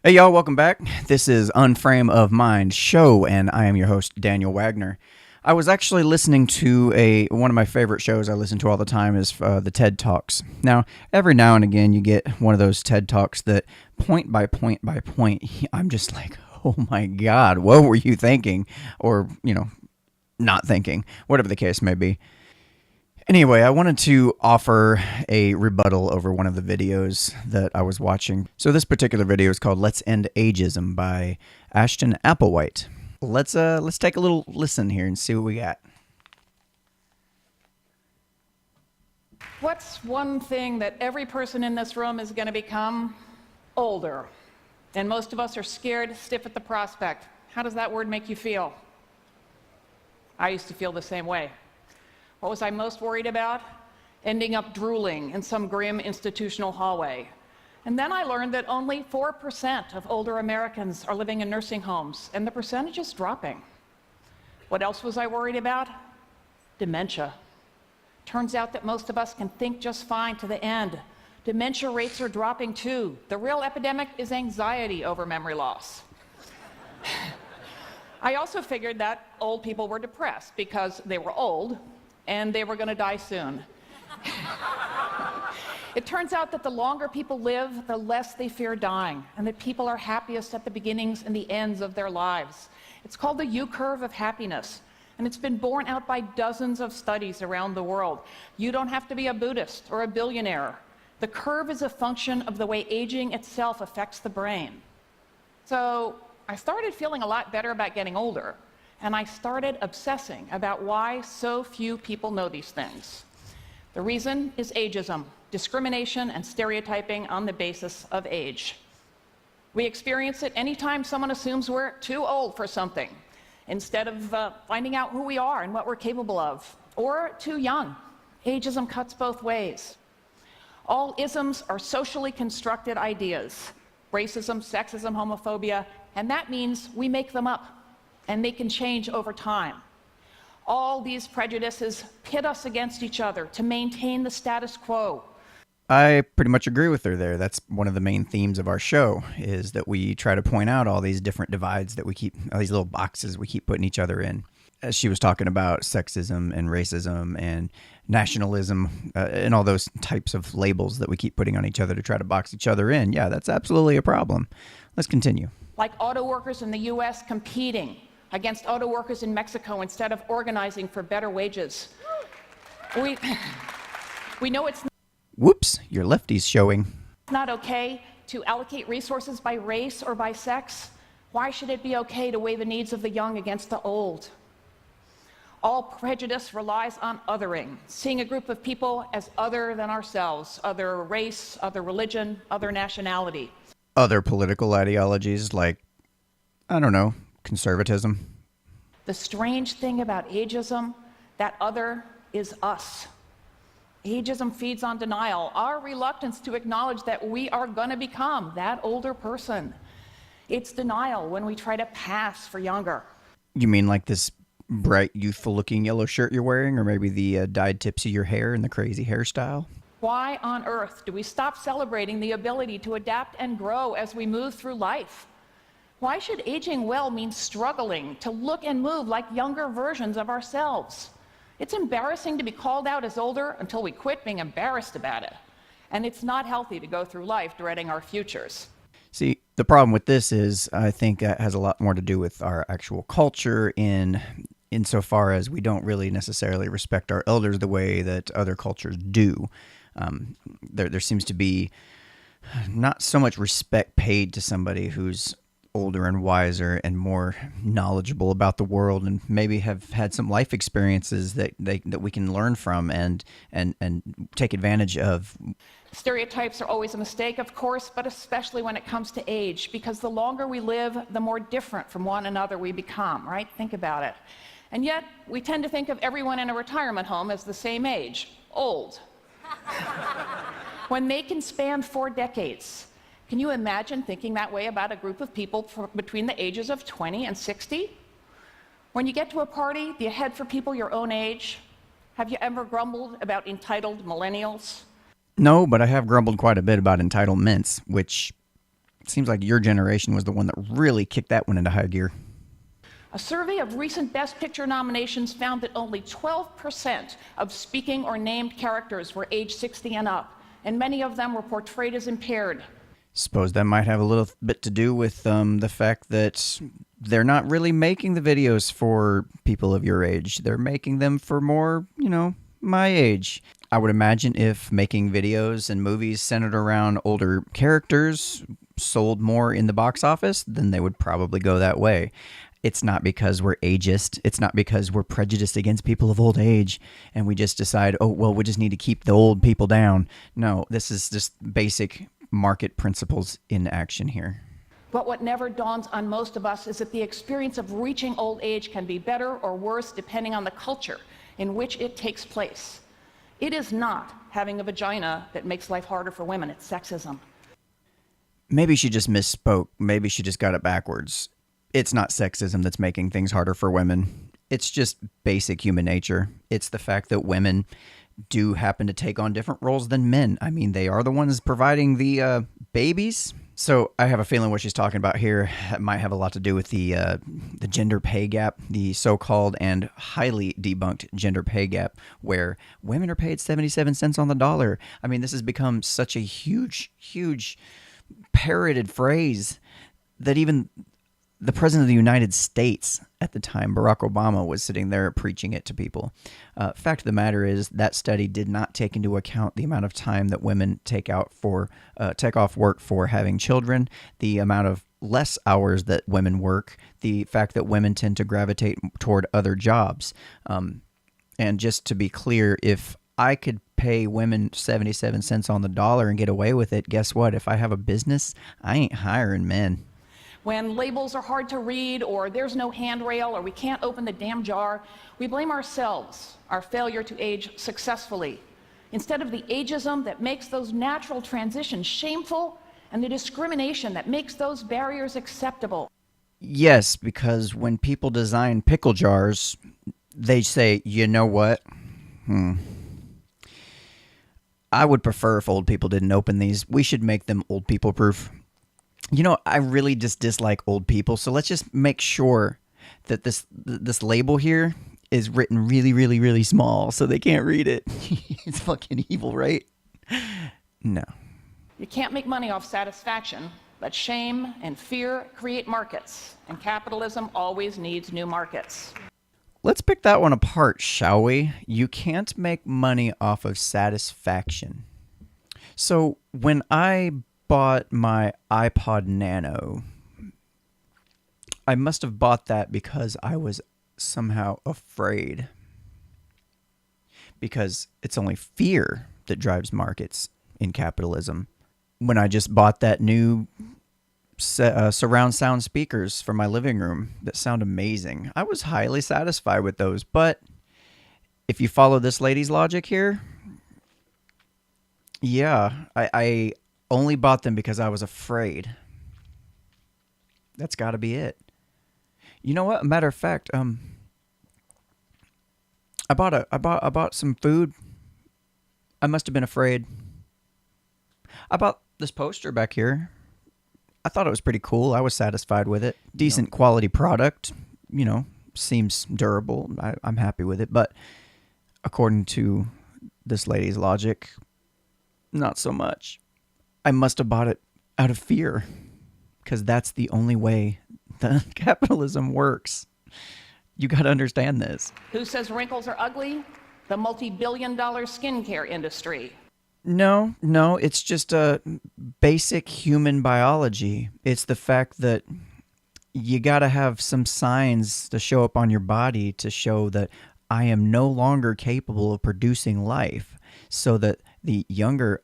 Hey y'all, welcome back. This is Unframe of Mind show, and I am your host, Daniel Wagner. I was actually listening to one of my favorite shows I listen to all the time is the TED Talks. Now, every now and again, you get one of those TED Talks that point by point by point, I'm just like, oh my God, what were you thinking? Or, not thinking, whatever the case may be. Anyway, I wanted to offer a rebuttal over one of the videos that I was watching. So this particular video is called "Let's End Ageism" by Ashton Applewhite. Let's take a little listen here and see what we got. What's one thing that every person in this room is going to become? Older. And most of us are scared stiff at the prospect. How does that word make you feel? I used to feel the same way. What was I most worried about? Ending up drooling in some grim institutional hallway. And then I learned that only 4% of older Americans are living in nursing homes, and the percentage is dropping. What else was I worried about? Dementia. Turns out that most of us can think just fine to the end. Dementia rates are dropping too. The real epidemic is anxiety over memory loss. I also figured that old people were depressed because they were old and they were going to die soon. It turns out that the longer people live, the less they fear dying, and that people are happiest at the beginnings and the ends of their lives. It's called the U-curve of happiness, and it's been borne out by dozens of studies around the world. You don't have to be a Buddhist or a billionaire. The curve is a function of the way aging itself affects the brain. So I started feeling a lot better about getting older, and I started obsessing about why so few people know these things. The reason is ageism, discrimination and stereotyping on the basis of age. We experience it anytime someone assumes we're too old for something, instead of finding out who we are and what we're capable of, or too young. Ageism cuts both ways. All isms are socially constructed ideas: racism, sexism, homophobia, and that means we make them up, and they can change over time. All these prejudices pit us against each other to maintain the status quo. I pretty much agree with her there. That's one of the main themes of our show, is that we try to point out all these different divides that we keep, all these little boxes we keep putting each other in. As she was talking about sexism and racism and nationalism and all those types of labels that we keep putting on each other to try to box each other in. Yeah, that's absolutely a problem. Let's continue. Like auto workers in the US competing against auto workers in Mexico instead of organizing for better wages. We know it's Whoops, your lefty's showing. not okay to allocate resources by race or by sex. Why should it be okay to weigh the needs of the young against the old? All prejudice relies on othering, seeing a group of people as other than ourselves, other race, other religion, other nationality. Other political ideologies like, I don't know, conservatism. The strange thing about ageism, that other is us. Ageism feeds on denial, our reluctance to acknowledge that we are going to become that older person. It's denial when we try to pass for younger. You mean like this bright, youthful-looking yellow shirt you're wearing, or maybe the dyed tips of your hair and the crazy hairstyle? Why on earth do we stop celebrating the ability to adapt and grow as we move through life? Why should aging well mean struggling to look and move like younger versions of ourselves? It's embarrassing to be called out as older until we quit being embarrassed about it. And it's not healthy to go through life dreading our futures. See, the problem with this is I think that has a lot more to do with our actual culture insofar as we don't really necessarily respect our elders the way that other cultures do. There seems to be not so much respect paid to somebody who's older and wiser and more knowledgeable about the world and maybe have had some life experiences that we can learn from and take advantage of. Stereotypes are always a mistake, of course, but especially when it comes to age, because the longer we live, the more different from one another we become, right? Think about it. And yet, we tend to think of everyone in a retirement home as the same age, old. When they can span 4 decades. Can you imagine thinking that way about a group of people between the ages of 20 and 60? When you get to a party, do you head for people your own age? Have you ever grumbled about entitled millennials? No, but I have grumbled quite a bit about entitlements, which It seems like your generation was the one that really kicked that one into high gear. A survey of recent Best Picture nominations found that only 12% of speaking or named characters were age 60 and up, and many of them were portrayed as impaired. Suppose that might have a little bit to do with the fact that they're not really making the videos for people of your age. They're making them for more, my age. I would imagine if making videos and movies centered around older characters sold more in the box office, then they would probably go that way. It's not because we're ageist. It's not because we're prejudiced against people of old age and we just decide, oh, well, we just need to keep the old people down. No, this is just basic market principles in action here. But what never dawns on most of us is that the experience of reaching old age can be better or worse depending on the culture in which it takes place. It is not having a vagina that makes life harder for women. It's sexism. Maybe she just misspoke. Maybe she just got it backwards. It's not sexism that's making things harder for women. It's just basic human nature. It's the fact that women do happen to take on different roles than men. I mean, they are the ones providing the babies. So I have a feeling what she's talking about here might have a lot to do with the gender pay gap, the so-called and highly debunked gender pay gap, where women are paid 77 cents on the dollar. I mean, this has become such a huge, huge parroted phrase that even the president of the United States at the time, Barack Obama, was sitting there preaching it to people. Fact of the matter is that study did not take into account the amount of time that women take off work for having children, the amount of less hours that women work, the fact that women tend to gravitate toward other jobs. And just to be clear, if I could pay women 77 cents on the dollar and get away with it, guess what? If I have a business, I ain't hiring men. When labels are hard to read, or there's no handrail, or we can't open the damn jar, we blame ourselves, our failure to age successfully, instead of the ageism that makes those natural transitions shameful and the discrimination that makes those barriers acceptable. Yes, because when people design pickle jars, they say, you know what? I would prefer if old people didn't open these. We should make them old people proof. I really just dislike old people, so let's just make sure that this label here is written really, really, really small so they can't read it. It's fucking evil, right? No. You can't make money off satisfaction, but shame and fear create markets, and capitalism always needs new markets. Let's pick that one apart, shall we? You can't make money off of satisfaction. So when I bought my iPod Nano, I must have bought that because I was somehow afraid. Because it's only fear that drives markets in capitalism. When I just bought that new surround sound speakers for my living room that sound amazing, I was highly satisfied with those. But if you follow this lady's logic here, yeah, I only bought them because I was afraid. That's got to be it. You know what? Matter of fact, I bought some food. I must have been afraid. I bought this poster back here. I thought it was pretty cool. I was satisfied with it. Decent quality product. Seems durable. I'm happy with it. But according to this lady's logic, not so much. I must have bought it out of fear, because that's the only way that capitalism works. You got to understand this. Who says wrinkles are ugly? The multi-billion-dollar skincare industry. No, it's just a basic human biology. It's the fact that you got to have some signs to show up on your body to show that I am no longer capable of producing life, so that the younger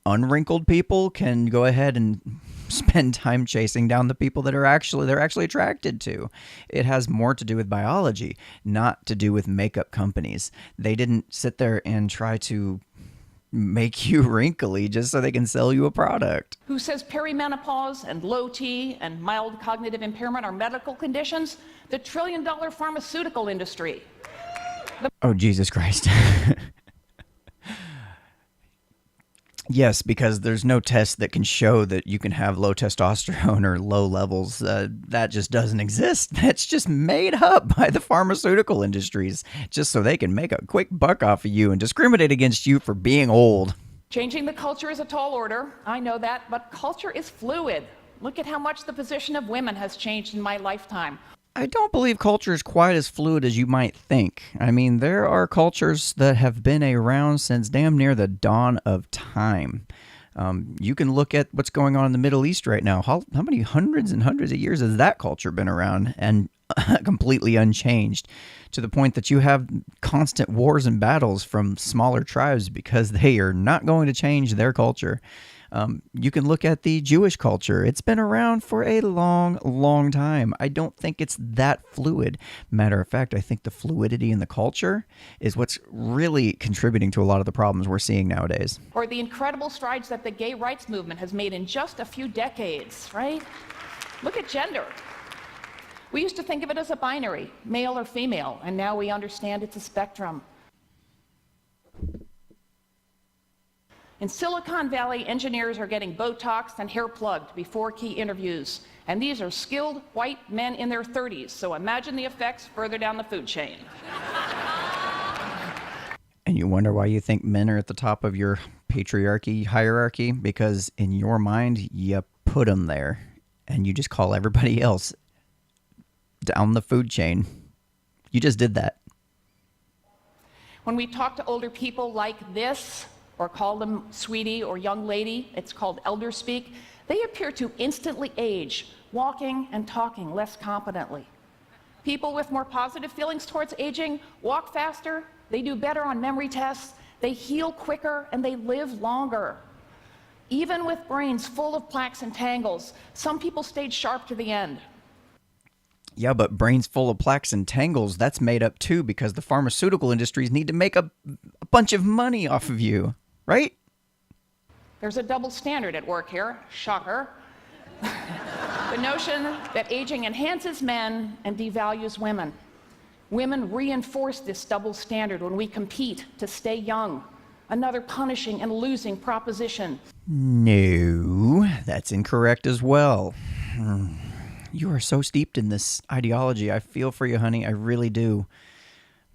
unwrinkled people can go ahead and spend time chasing down the people that they're actually attracted to. It has more to do with biology, not to do with makeup companies. They didn't sit there and try to make you wrinkly just so they can sell you a product. Who says perimenopause and low T and mild cognitive impairment are medical conditions? The trillion-dollar pharmaceutical industry. Oh, Jesus Christ. Yes, because there's no test that can show that you can have low testosterone or low levels. That just doesn't exist. That's just made up by the pharmaceutical industries just so they can make a quick buck off of you and discriminate against you for being old. Changing the culture is a tall order, I know that, but culture is fluid. Look at how much the position of women has changed in my lifetime. I don't believe culture is quite as fluid as you might think. I mean, there are cultures that have been around since damn near the dawn of time. You can look at what's going on in the Middle East right now. How many hundreds and hundreds of years has that culture been around and completely unchanged, to the point that you have constant wars and battles from smaller tribes because they are not going to change their culture. You can look at the Jewish culture. It's been around for a long, long time. I don't think it's that fluid. Matter of fact, I think the fluidity in the culture is what's really contributing to a lot of the problems we're seeing nowadays. Or the incredible strides that the gay rights movement has made in just a few decades, right? Look at gender. We used to think of it as a binary, male or female, and now we understand it's a spectrum. In Silicon Valley, engineers are getting Botoxed and hair plugged before key interviews. And these are skilled white men in their 30s, so imagine the effects further down the food chain. And you wonder why you think men are at the top of your patriarchy hierarchy? Because in your mind, you put them there, and you just call everybody else down the food chain. You just did that. When we talk to older people like this, or call them sweetie or young lady, it's called elder speak, they appear to instantly age, walking and talking less competently. People with more positive feelings towards aging walk faster, they do better on memory tests, they heal quicker, and they live longer. Even with brains full of plaques and tangles, some people stayed sharp to the end. Yeah, but brains full of plaques and tangles, that's made up too because the pharmaceutical industries need to make a bunch of money off of you, right? There's a double standard at work here, shocker. The notion that aging enhances men and devalues women. Women reinforce this double standard when we compete to stay young. Another punishing and losing proposition. No, that's incorrect as well. You are so steeped in this ideology. I feel for you, honey. I really do.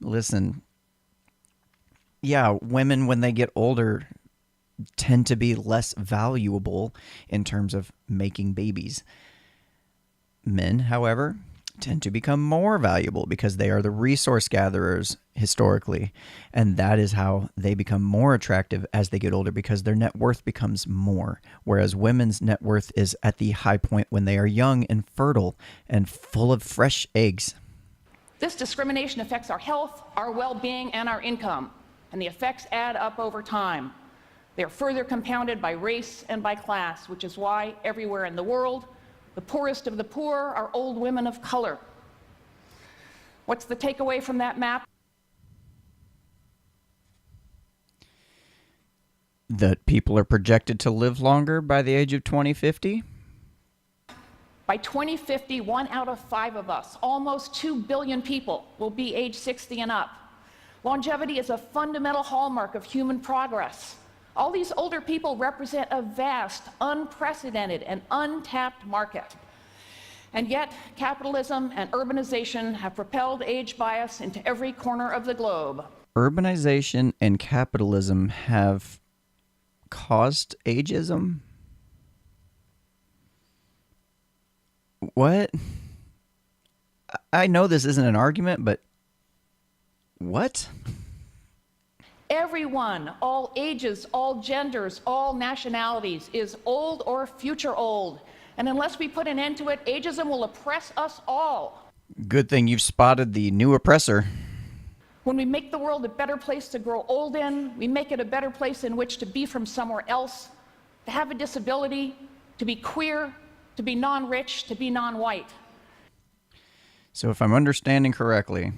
Listen, yeah, women, when they get older, tend to be less valuable in terms of making babies. Men, however, tend to become more valuable because they are the resource gatherers historically. And that is how they become more attractive as they get older because their net worth becomes more. Whereas women's net worth is at the high point when they are young and fertile and full of fresh eggs. This discrimination affects our health, our well-being, and our income. And the effects add up over time. They are further compounded by race and by class, which is why everywhere in the world, the poorest of the poor are old women of color. What's the takeaway from that map? That people are projected to live longer by the age of 2050? By 2050, 1 out of 5 of us, almost 2 billion people, will be age 60 and up. Longevity is a fundamental hallmark of human progress. All these older people represent a vast, unprecedented, and untapped market. And yet, capitalism and urbanization have propelled age bias into every corner of the globe. Urbanization and capitalism have caused ageism? What? I know this isn't an argument, but what? Everyone, all ages, all genders, all nationalities, is old or future old. And unless we put an end to it, ageism will oppress us all. Good thing you've spotted the new oppressor. When we make the world a better place to grow old in, we make it a better place in which to be from somewhere else, to have a disability, to be queer, to be non-rich, to be non-white. So if I'm understanding correctly,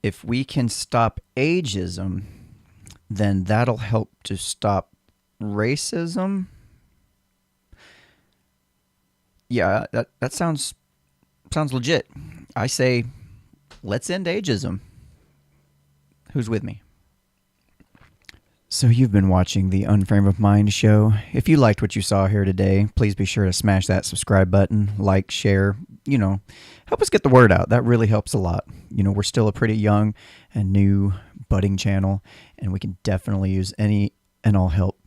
if we can stop ageism, then that'll help to stop racism. Yeah, that sounds legit. I say, let's end ageism. Who's with me? So you've been watching the Unframe of Mind show. If you liked what you saw here today, please be sure to smash that subscribe button, like, share, help us get the word out. That really helps a lot. We're still a pretty young and new budding channel, and we can definitely use any and all help.